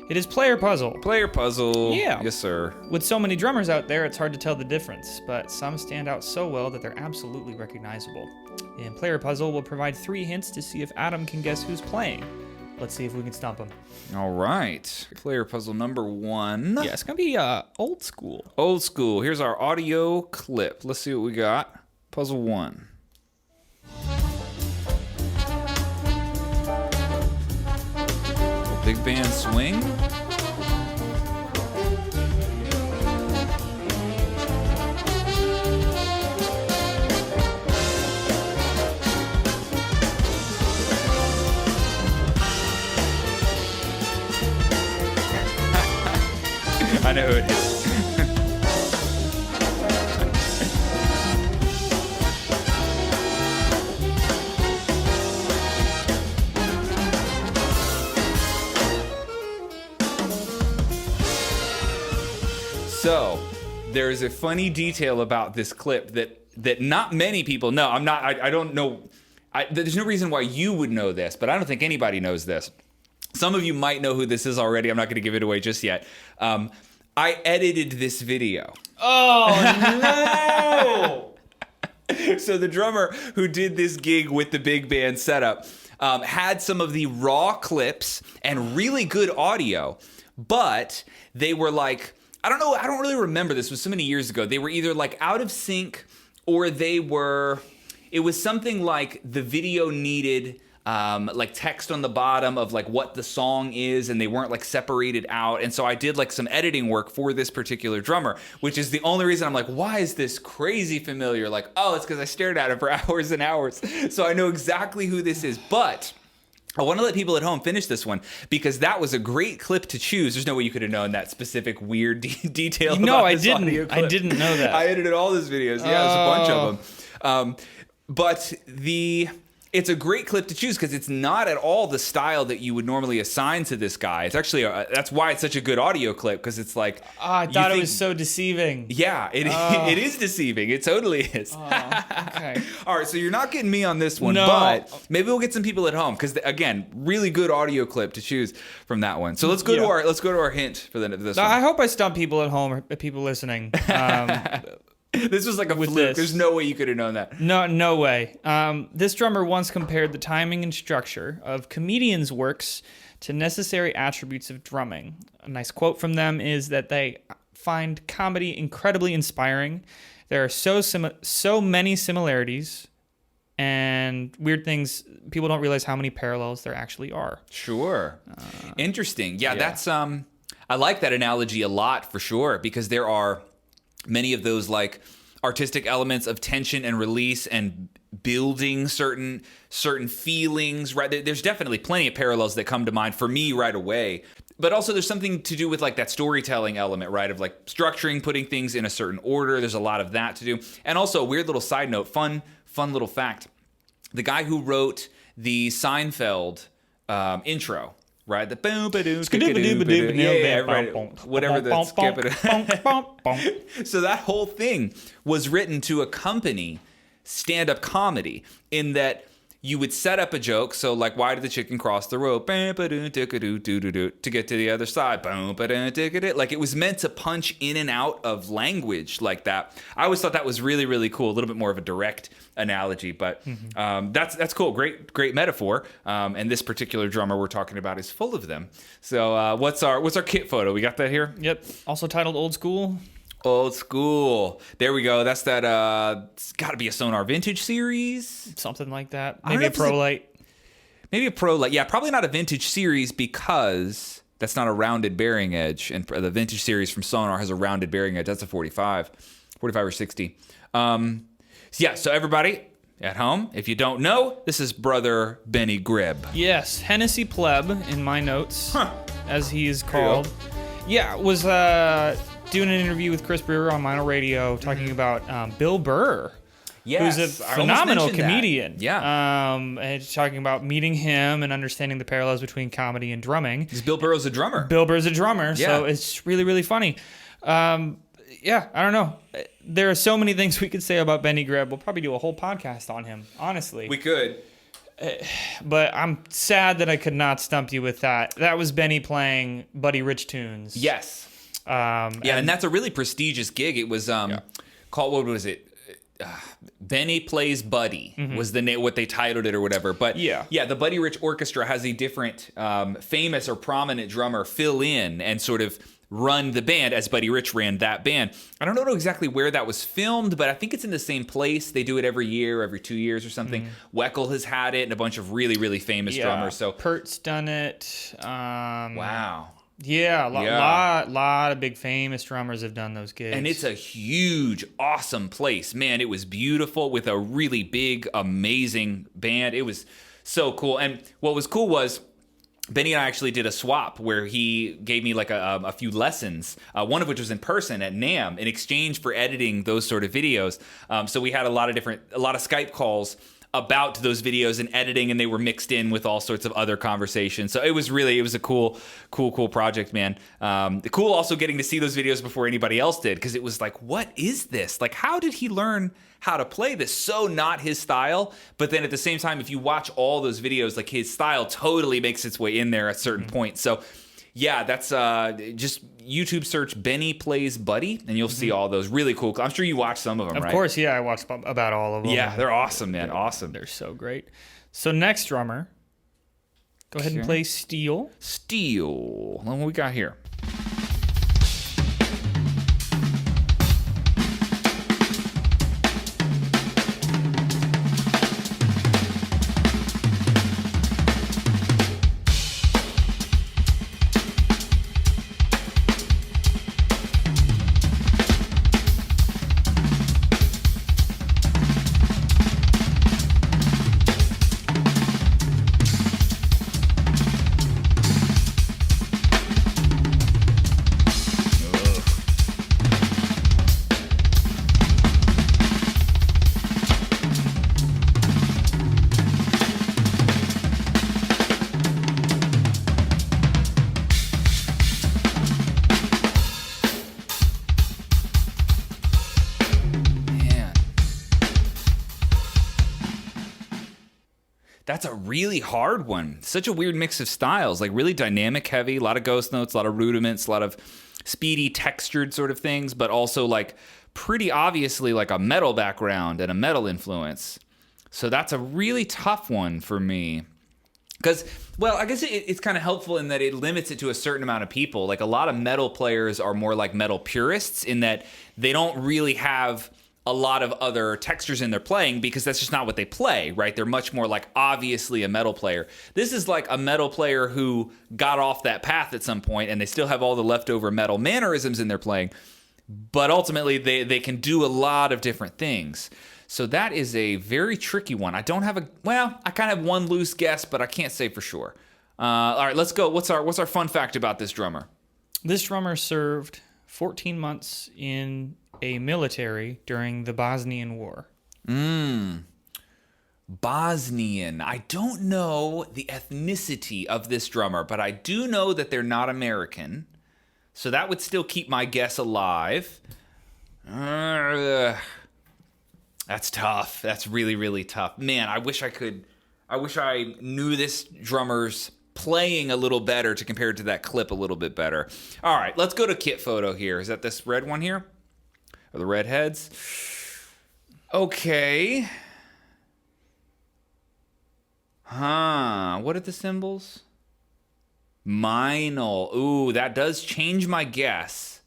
It is Player Puzzle. Player Puzzle. Yeah. Yes, sir. With so many drummers out there, it's hard to tell the difference, but some stand out so well that they're absolutely recognizable. And Player Puzzle will provide 3 hints to see if Adam can guess who's playing. Let's see if we can stump him. All right. Player Puzzle number 1. Yeah, it's going to be old school. Old school. Here's our audio clip. Let's see what we got. Puzzle 1. Big band swing. I know who it is. So, there's a funny detail about this clip that not many people know. I don't know. There's no reason why you would know this, but I don't think anybody knows this. Some of you might know who this is already. I'm not going to give it away just yet. I edited this video. Oh, no! So the drummer who did this gig with the big band setup had some of the raw clips and really good audio, but they were like, I don't know, I don't really remember this. It was so many years ago. They were either like out of sync or it was something like the video needed like text on the bottom of like what the song is, and they weren't like separated out. And so I did like some editing work for this particular drummer, which is the only reason I'm like, why is this crazy familiar? Like, oh, it's because I stared at it for hours and hours. So I know exactly who this is. But I want to let people at home finish this one because that was a great clip to choose. There's no way you could have known that specific weird detail. No, about this audio clip. I didn't know that. I edited all those videos. Yeah, there's a bunch of them. But it's a great clip to choose because it's not at all the style that you would normally assign to this guy. It's actually, that's why it's such a good audio clip, because it's like... I thought it was so deceiving. Yeah, it is deceiving. It totally is. Okay. All right, so you're not getting me on this one, No. but maybe we'll get some people at home, because again, really good audio clip to choose from that one. So let's go to our hint for this one. I hope I stump people at home or people listening. This was like a with fluke. this. There's no way you could have known that. No way. This drummer once compared the timing and structure of comedians' works to necessary attributes of drumming. A nice quote from them is that they find comedy incredibly inspiring. There are so many similarities and weird things. People don't realize how many parallels there actually are. Sure. Interesting. Yeah, that's I like that analogy a lot for sure, because there are many of those like artistic elements of tension and release and building certain feelings, right? There's definitely plenty of parallels that come to mind for me right away. But also there's something to do with like that storytelling element, right? Of like structuring, putting things in a certain order. There's a lot of that to do. And also a weird little side note, fun little fact. The guy who wrote the Seinfeld intro, right? The boom ba doo, right. Whatever the skip it. So that whole thing was written to accompany stand-up comedy, in that you would set up a joke. So like, why did the chicken cross the road? To get to the other side. Like, it was meant to punch in and out of language like that. I always thought that was really, really cool. A little bit more of a direct analogy, but that's cool. Great metaphor. And this particular drummer we're talking about is full of them. So what's our kit photo? We got that here? Yep. Also titled Old School. Old School. There we go. That's that. It's got to be a Sonar Vintage series. Something like that. Maybe a Pro Light. Maybe a Pro Light. Yeah, probably not a Vintage series, because that's not a rounded bearing edge. And the Vintage series from Sonar has a rounded bearing edge. That's a 45 or 60. So everybody at home, if you don't know, this is brother Benny Greb. Yes, Hennessy Pleb in my notes, as he is called. Yeah, was doing an interview with Chris Brewer on Meinl Radio talking about Bill Burr. Yes, who's a phenomenal comedian. That. Yeah. And talking about meeting him and understanding the parallels between comedy and drumming. Because Bill Burr's a drummer. Bill Burr's a drummer, so it's really, really funny. I don't know. There are so many things we could say about Benny Greb. We'll probably do a whole podcast on him, honestly. We could. But I'm sad that I could not stump you with that. That was Benny playing Buddy Rich tunes. Yes. And that's a really prestigious gig. It was called, what was it? Benny Plays Buddy was the name, what they titled it or whatever. But the Buddy Rich Orchestra has a different famous or prominent drummer fill in and sort of run the band as Buddy Rich ran that band. I don't know exactly where that was filmed, but I think it's in the same place. They do it every year, every 2 years or something. Weckel has had it and a bunch of really, really famous drummers. So Pert's done it. Wow. Yeah, lot of big famous drummers have done those gigs. And it's a huge, awesome place. Man, it was beautiful with a really big, amazing band. It was so cool. And what was cool was Benny and I actually did a swap where he gave me like a few lessons, one of which was in person at NAMM in exchange for editing those sort of videos. So we had a lot of Skype calls about those videos and editing, and they were mixed in with all sorts of other conversations. So it was a cool project, man. Cool also getting to see those videos before anybody else did, because it was like, what is this? Like, how did he learn how to play this? So not his style, but then at the same time, if you watch all those videos, like his style totally makes its way in there at certain points. So yeah, that's just YouTube search Benny Plays Buddy, and you'll see all those really cool. I'm sure you watched some of them, right? Of course, yeah, I watched about all of them. Yeah, they're awesome, man. Awesome. They're so great. So next drummer, go ahead and play Steel. Steel. What we got here? That's a really hard one. Such a weird mix of styles, like really dynamic heavy, a lot of ghost notes, a lot of rudiments, a lot of speedy textured sort of things, but also like pretty obviously like a metal background and a metal influence. So that's a really tough one for me. Because, well, I guess it's kind of helpful in that it limits it to a certain amount of people. Like a lot of metal players are more like metal purists in that they don't really have a lot of other textures in their playing because that's just not what they play, right? They're much more like obviously a metal player. This is like a metal player who got off that path at some point and they still have all the leftover metal mannerisms in their playing, but ultimately they can do a lot of different things. So that is a very tricky one. I don't have I kind of have one loose guess, but I can't say for sure. All right, let's go. What's our fun fact about this drummer? This drummer served 14 months in a military during the Bosnian War. Bosnian. I don't know the ethnicity of this drummer, but I do know that they're not American. So that would still keep my guess alive. That's tough. That's really, really tough. Man, I wish I knew this drummer's playing a little better to compare it to that clip a little bit better. All right, let's go to kit photo here. Is that this red one here? Or the redheads? Okay. What are the symbols? Meinl. Ooh, that does change my guess.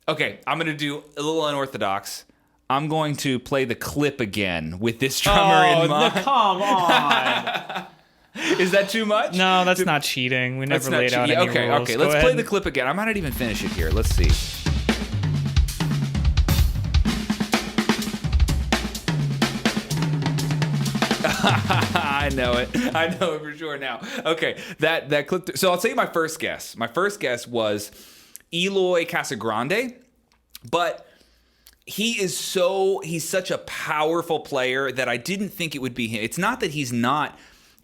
Okay, I'm going to do a little unorthodox. I'm going to play the clip again with this drummer in mind. Come on. Is that too much? No, that's not cheating. We never laid out any rules. Okay, let's play the clip again. I might not even finish it here. Let's see. I know it for sure now. Okay, that clip. So I'll tell you my first guess. My first guess was Eloy Casagrande, but he's such a powerful player that I didn't think it would be him. It's not that he's not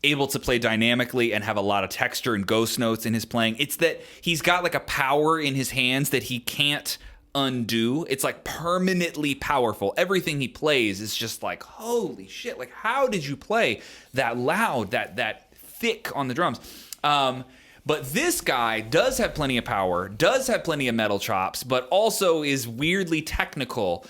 able to play dynamically and have a lot of texture and ghost notes in his playing. It's that he's got like a power in his hands that he can't undo. It's like permanently powerful. Everything he plays is just like, holy shit, like how did you play that loud, that thick on the drums? But this guy does have plenty of power, does have plenty of metal chops, but also is weirdly technical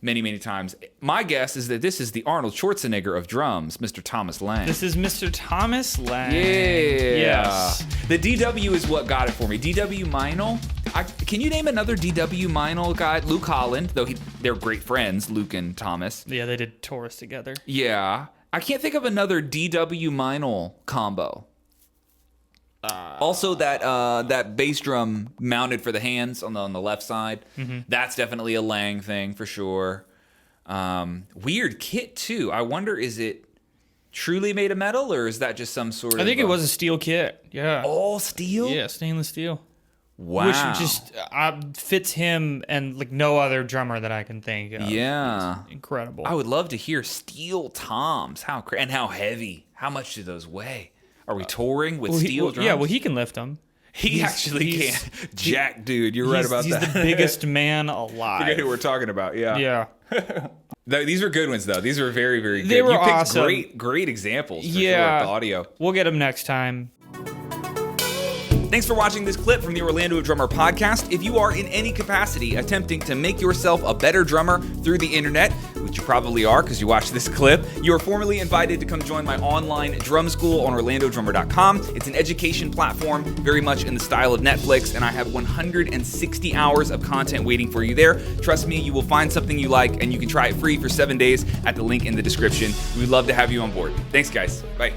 many times. My guess is that this is the Arnold Schwarzenegger of drums, Mr. Thomas Lang. This is Mr. Thomas Lang. Yeah. Yes. The DW is what got it for me. DW Meinl. Can you name another DW Meinl guy? Luke Holland, though they're great friends, Luke and Thomas. Yeah, they did tours together. Yeah. I can't think of another DW Meinl combo. Also, that bass drum mounted for the hands on the left side, that's definitely a Lang thing for sure. Weird kit too. I wonder, is it truly made of metal or is that just some sort of? I think it was a steel kit. Yeah. All steel? Yeah, stainless steel. Wow. Which just fits him and like no other drummer that I can think of. Yeah. It's incredible. I would love to hear steel toms. And how heavy? How much do those weigh? Are we touring with steel drums? Yeah, well, he can lift them. He actually can. Jack, dude, you're right about that. He's the biggest man alive. Forget who we're talking about. Yeah. Yeah. These were good ones, though. These were very, very good. They were you picked awesome. Great examples. For sure, yeah. with the audio. We'll get them next time. Thanks for watching this clip from the Orlando Drummer Podcast. If you are in any capacity attempting to make yourself a better drummer through the internet, which you probably are because you watched this clip, you are formally invited to come join my online drum school on orlandodrummer.com. It's an education platform very much in the style of Netflix, and I have 160 hours of content waiting for you there. Trust me, you will find something you like, and you can try it free for 7 days at the link in the description. We'd love to have you on board. Thanks, guys. Bye.